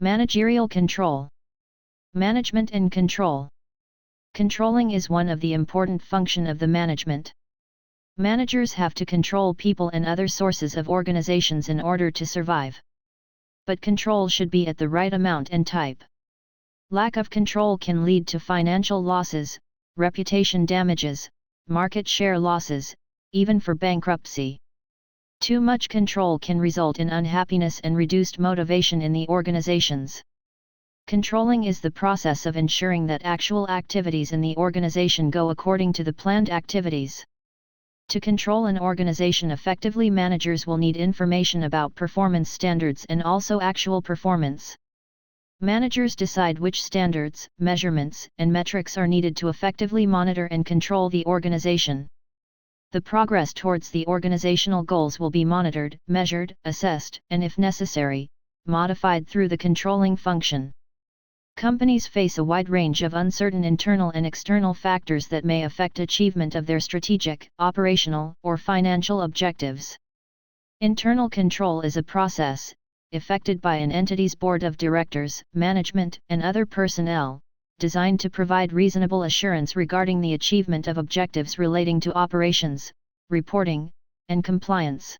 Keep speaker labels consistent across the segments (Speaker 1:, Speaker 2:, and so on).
Speaker 1: Managerial control. Management and control. Controlling is one of the important function of the management. Managers have to control people and other sources of organizations in order to survive. But control should be at the right amount and type. Lack of control can lead to financial losses, reputation damages, market share losses, even for bankruptcy. Too much control can result in unhappiness and reduced motivation in the organizations. Controlling is the process of ensuring that actual activities in the organization go according to the planned activities. To control an organization effectively, managers will need information about performance standards and also actual performance. Managers decide which standards, measurements, and metrics are needed to effectively monitor and control the organization. The progress towards the organizational goals will be monitored, measured, assessed, and if necessary, modified through the controlling function. Companies face a wide range of uncertain internal and external factors that may affect achievement of their strategic, operational, or financial objectives. Internal control is a process, effected by an entity's board of directors, management, and other personnel, designed to provide reasonable assurance regarding the achievement of objectives relating to operations, reporting, and compliance.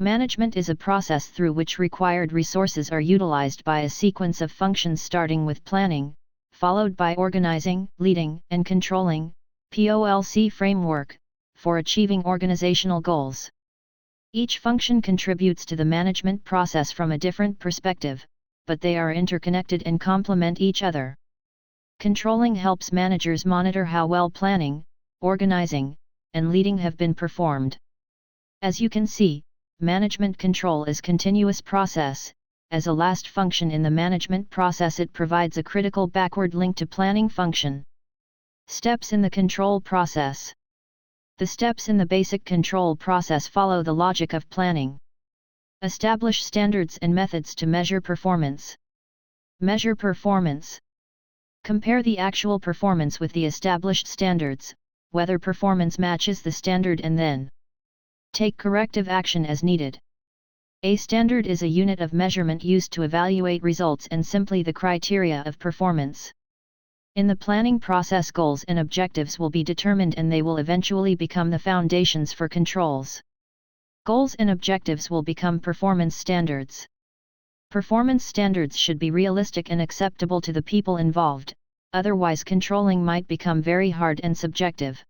Speaker 1: Management is a process through which required resources are utilized by a sequence of functions starting with planning, followed by organizing, leading, and controlling, POLC framework, for achieving organizational goals. Each function contributes to the management process from a different perspective, but they are interconnected and complement each other. Controlling helps managers monitor how well planning, organizing, and leading have been performed. As you can see, management control is a continuous process. As a last function in the management process, it provides a critical backward link to planning function. Steps in the control process. The steps in the basic control process follow the logic of planning. Establish standards and methods to measure performance. Measure performance. Compare the actual performance with the established standards, whether performance matches the standard, and then take corrective action as needed. A standard is a unit of measurement used to evaluate results and simply the criteria of performance. In the planning process, goals and objectives will be determined and they will eventually become the foundations for controls. Goals and objectives will become performance standards. Performance standards should be realistic and acceptable to the people involved, otherwise controlling might become very hard and subjective.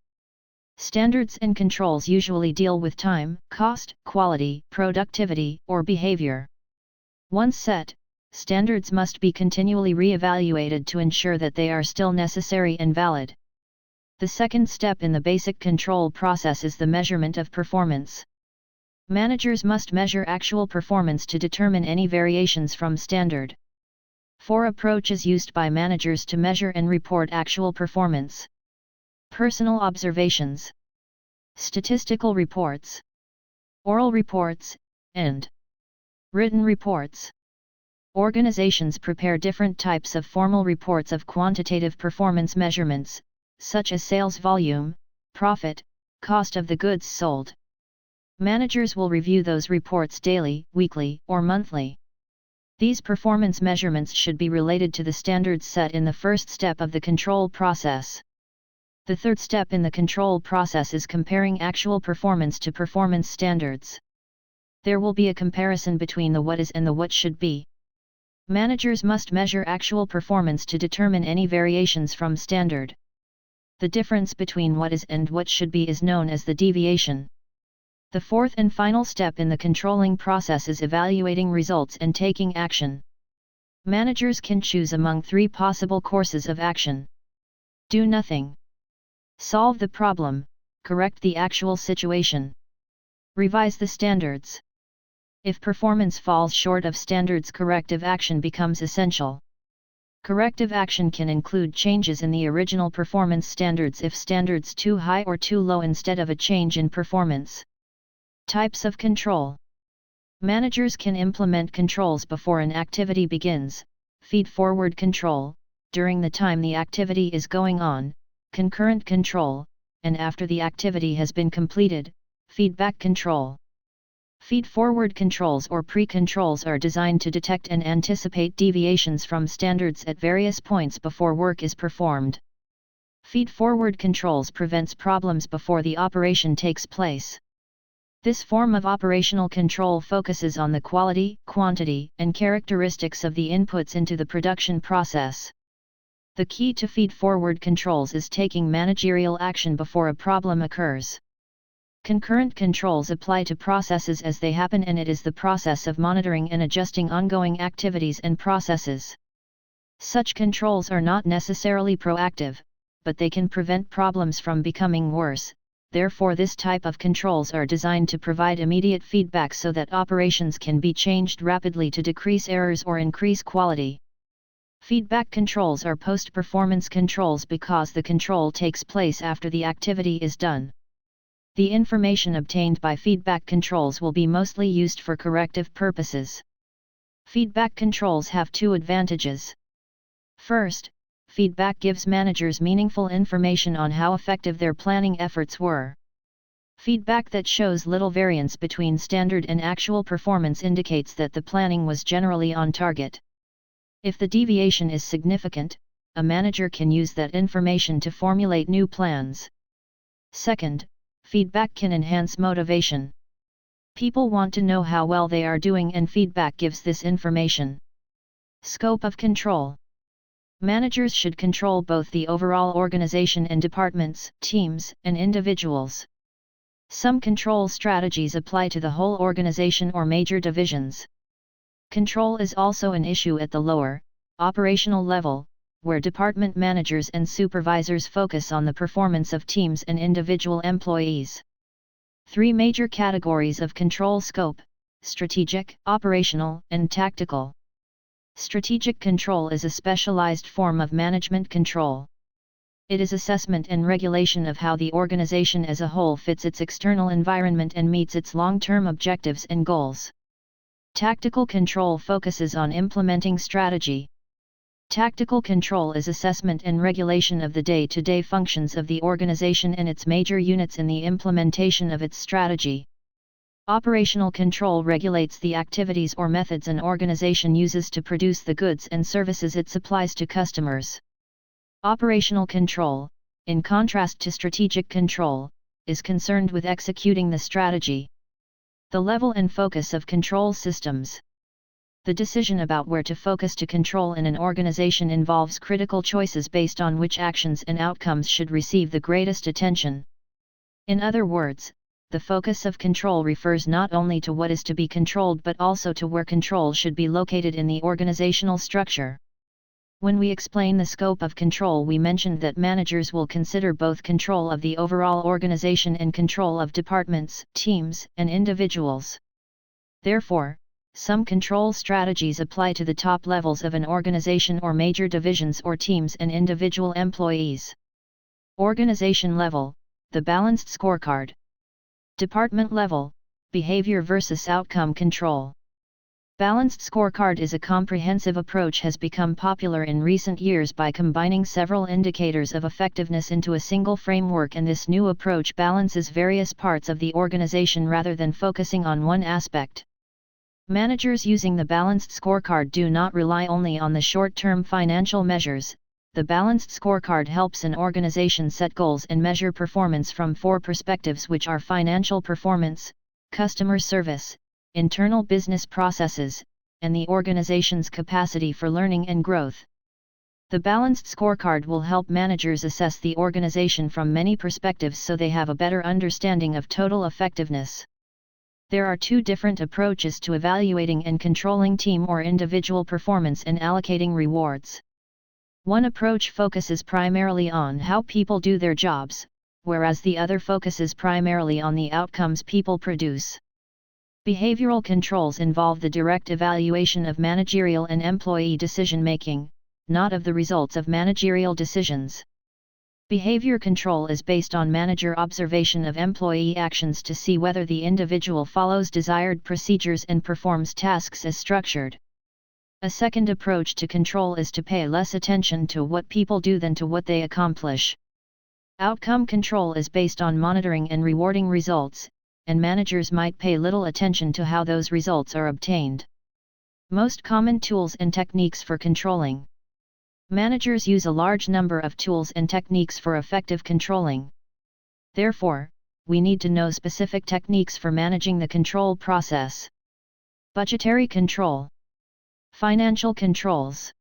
Speaker 1: Standards and controls usually deal with time, cost, quality, productivity, or behavior. Once set, standards must be continually re-evaluated to ensure that they are still necessary and valid. The second step in the basic control process is the measurement of performance. Managers must measure actual performance to determine any variations from standard. 4 approaches used by managers to measure and report actual performance. Personal observations, statistical reports, oral reports, and written reports. Organizations prepare different types of formal reports of quantitative performance measurements, such as sales volume, profit, cost of the goods sold. Managers will review those reports daily, weekly, or monthly. These performance measurements should be related to the standards set in the first step of the control process. The third step in the control process is comparing actual performance to performance standards. There will be a comparison between the what is and the what should be. Managers must measure actual performance to determine any variations from standard. The difference between what is and what should be is known as the deviation. The fourth and final step in the controlling process is evaluating results and taking action. Managers can choose among 3 possible courses of action. Do nothing. Solve the problem, correct the actual situation. Revise the standards. If performance falls short of standards, corrective action becomes essential. Corrective action can include changes in the original performance standards if standards too high or too low instead of a change in performance. Types of control. Managers can implement controls before an activity begins, feedforward control, during the time the activity is going on, concurrent control, and after the activity has been completed, feedback control. Feedforward controls or pre-controls are designed to detect and anticipate deviations from standards at various points before work is performed. Feedforward controls prevents problems before the operation takes place. This form of operational control focuses on the quality, quantity, and characteristics of the inputs into the production process. The key to feedforward controls is taking managerial action before a problem occurs. Concurrent controls apply to processes as they happen, and it is the process of monitoring and adjusting ongoing activities and processes. Such controls are not necessarily proactive, but they can prevent problems from becoming worse. Therefore, this type of controls are designed to provide immediate feedback so that operations can be changed rapidly to decrease errors or increase quality. Feedback controls are post-performance controls because the control takes place after the activity is done. The information obtained by feedback controls will be mostly used for corrective purposes. Feedback controls have two advantages. First, feedback gives managers meaningful information on how effective their planning efforts were. Feedback that shows little variance between standard and actual performance indicates that the planning was generally on target. If the deviation is significant, a manager can use that information to formulate new plans. Second, feedback can enhance motivation. People want to know how well they are doing, and feedback gives this information. Scope of control. Managers should control both the overall organization and departments, teams, and individuals. Some control strategies apply to the whole organization or major divisions. Control is also an issue at the lower, operational level, where department managers and supervisors focus on the performance of teams and individual employees. Three major categories of control scope: strategic, operational, and tactical. Strategic control is a specialized form of management control. It is assessment and regulation of how the organization as a whole fits its external environment and meets its long-term objectives and goals. Tactical control focuses on implementing strategy. Tactical control is assessment and regulation of the day-to-day functions of the organization and its major units in the implementation of its strategy. Operational control regulates the activities or methods an organization uses to produce the goods and services it supplies to customers. Operational control, in contrast to strategic control, is concerned with executing the strategy. The level and focus of control systems. The decision about where to focus to control in an organization involves critical choices based on which actions and outcomes should receive the greatest attention. In other words, the focus of control refers not only to what is to be controlled but also to where control should be located in the organizational structure. When we explain the scope of control, we mentioned that managers will consider both control of the overall organization and control of departments, teams, and individuals. Therefore, some control strategies apply to the top levels of an organization or major divisions or teams and individual employees. Organization level, the Balanced Scorecard. Department level, behavior versus outcome control. Balanced Scorecard is a comprehensive approach has become popular in recent years by combining several indicators of effectiveness into a single framework, and this new approach balances various parts of the organization rather than focusing on one aspect. Managers using the Balanced Scorecard do not rely only on the short-term financial measures. The Balanced Scorecard helps an organization set goals and measure performance from four perspectives, which are financial performance, customer service, internal business processes, and the organization's capacity for learning and growth. The Balanced Scorecard will help managers assess the organization from many perspectives so they have a better understanding of total effectiveness. There are two different approaches to evaluating and controlling team or individual performance and allocating rewards. One approach focuses primarily on how people do their jobs, whereas the other focuses primarily on the outcomes people produce. Behavioral controls involve the direct evaluation of managerial and employee decision-making, not of the results of managerial decisions. Behavior control is based on manager observation of employee actions to see whether the individual follows desired procedures and performs tasks as structured. A second approach to control is to pay less attention to what people do than to what they accomplish. Outcome control is based on monitoring and rewarding results, and managers might pay little attention to how those results are obtained. Most common tools and techniques for controlling. Managers use a large number of tools and techniques for effective controlling. Therefore, we need to know specific techniques for managing the control process. Budgetary control. Financial controls.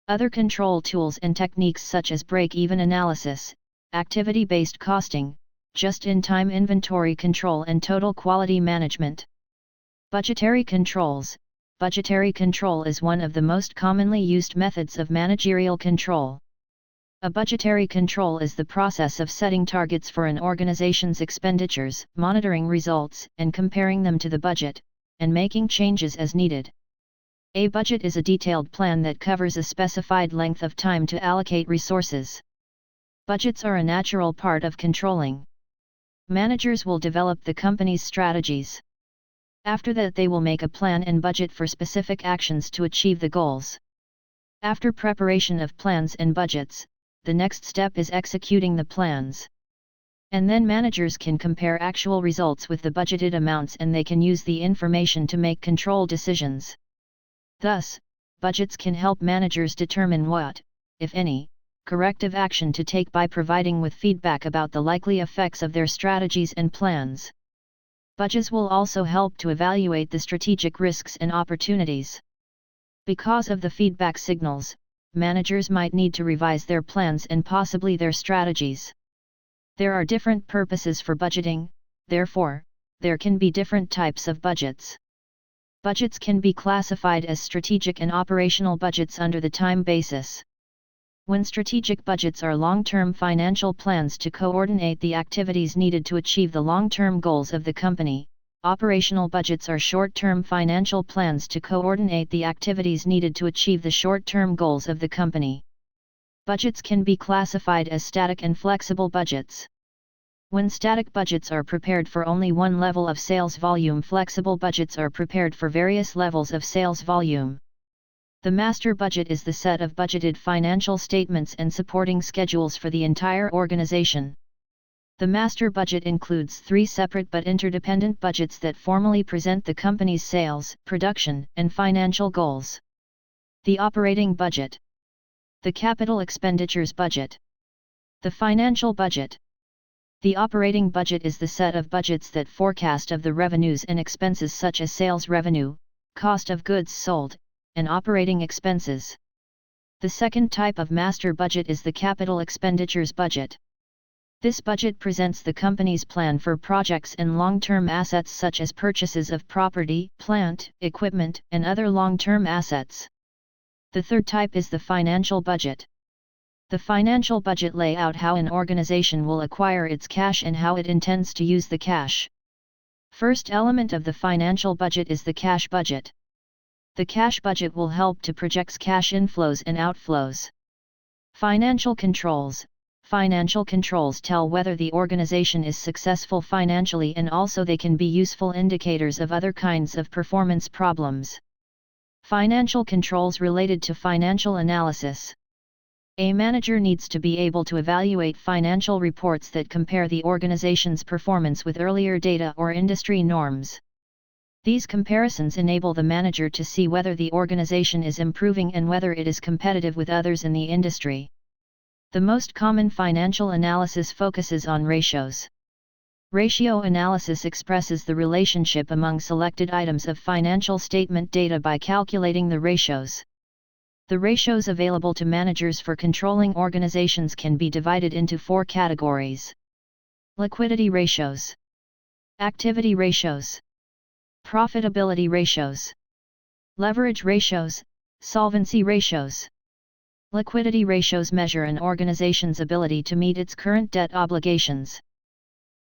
Speaker 1: Other control tools and techniques such as break-even analysis, activity-based costing, just-in-time inventory control and total quality management. Budgetary controls. Budgetary control is one of the most commonly used methods of managerial control. A budgetary control is the process of setting targets for an organization's expenditures, monitoring results, and comparing them to the budget, and making changes as needed. A budget is a detailed plan that covers a specified length of time to allocate resources. Budgets are a natural part of controlling. Managers will develop the company's strategies. After that, they will make a plan and budget for specific actions to achieve the goals. After preparation of plans and budgets, the next step is executing the plans. And then managers can compare actual results with the budgeted amounts, and they can use the information to make control decisions. Thus, budgets can help managers determine what, if any, corrective action to take by providing with feedback about the likely effects of their strategies and plans. Budgets will also help to evaluate the strategic risks and opportunities. Because of the feedback signals, managers might need to revise their plans and possibly their strategies. There are different purposes for budgeting, therefore, there can be different types of budgets. Budgets can be classified as strategic and operational budgets under the time basis. When strategic budgets are long-term financial plans to coordinate the activities needed to achieve the long-term goals of the company, operational budgets are short-term financial plans to coordinate the activities needed to achieve the short-term goals of the company. Budgets can be classified as static and flexible budgets. When static budgets are prepared for only one level of sales volume, flexible budgets are prepared for various levels of sales volume. The master budget is the set of budgeted financial statements and supporting schedules for the entire organization. The master budget includes three separate but interdependent budgets that formally present the company's sales, production, and financial goals. The operating budget. The capital expenditures budget. The financial budget. The operating budget is the set of budgets that forecast of the revenues and expenses such as sales revenue, cost of goods sold, and operating expenses. The second type of master budget is the capital expenditures budget. This budget presents the company's plan for projects and long-term assets such as purchases of property, plant, equipment, and other long-term assets. The third type is the financial budget. The financial budget lays out how an organization will acquire its cash and how it intends to use the cash. First element of the financial budget is the cash budget. The cash budget will help to project cash inflows and outflows. Financial controls. Financial controls tell whether the organization is successful financially, and also they can be useful indicators of other kinds of performance problems. Financial controls related to financial analysis. A manager needs to be able to evaluate financial reports that compare the organization's performance with earlier data or industry norms. These comparisons enable the manager to see whether the organization is improving and whether it is competitive with others in the industry. The most common financial analysis focuses on ratios. Ratio analysis expresses the relationship among selected items of financial statement data by calculating the ratios. The ratios available to managers for controlling organizations can be divided into four categories: liquidity ratios, activity ratios, profitability ratios, leverage ratios, solvency ratios. Liquidity ratios measure an organization's ability to meet its current debt obligations.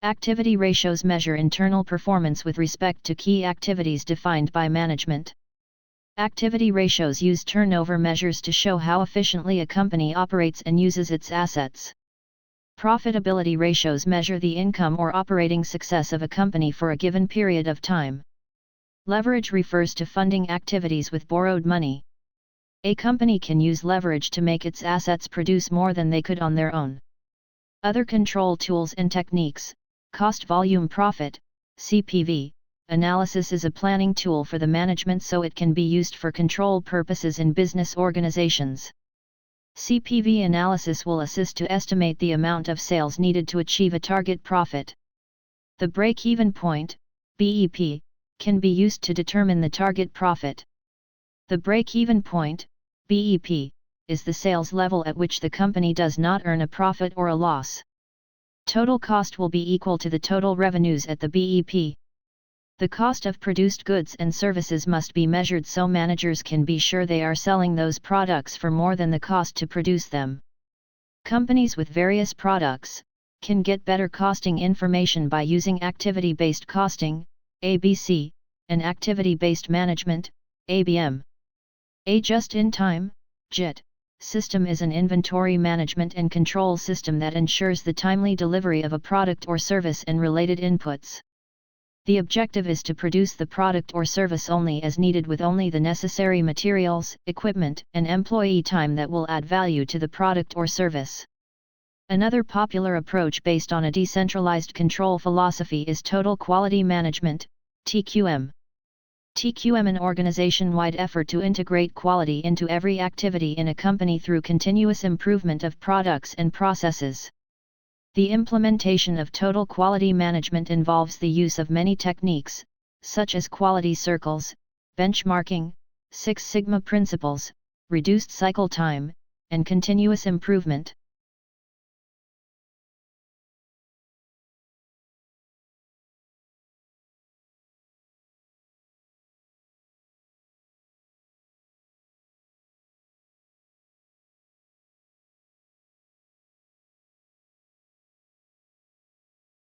Speaker 1: Activity ratios measure internal performance with respect to key activities defined by management. Activity ratios use turnover measures to show how efficiently a company operates and uses its assets. Profitability ratios measure the income or operating success of a company for a given period of time. Leverage refers to funding activities with borrowed money. A company can use leverage to make its assets produce more than they could on their own. Other control tools and techniques: cost volume profit, CPV, analysis is a planning tool for the management so it can be used for control purposes in business organizations. CPV analysis will assist to estimate the amount of sales needed to achieve a target profit. The break-even point, BEP, can be used to determine the target profit. The break-even point, BEP, is the sales level at which the company does not earn a profit or a loss. Total cost will be equal to the total revenues at the BEP. The cost of produced goods and services must be measured so managers can be sure they are selling those products for more than the cost to produce them. Companies with various products can get better costing information by using activity-based costing, ABC, and activity-based management, ABM. A just-in-time, JIT, system is an inventory management and control system that ensures the timely delivery of a product or service and related inputs. The objective is to produce the product or service only as needed with only the necessary materials, equipment, and employee time that will add value to the product or service. Another popular approach based on a decentralized control philosophy is Total Quality Management, TQM. TQM, an organization-wide effort to integrate quality into every activity in a company through continuous improvement of products and processes. The implementation of total quality management involves the use of many techniques, such as quality circles, benchmarking, Six Sigma principles, reduced cycle time, and continuous improvement.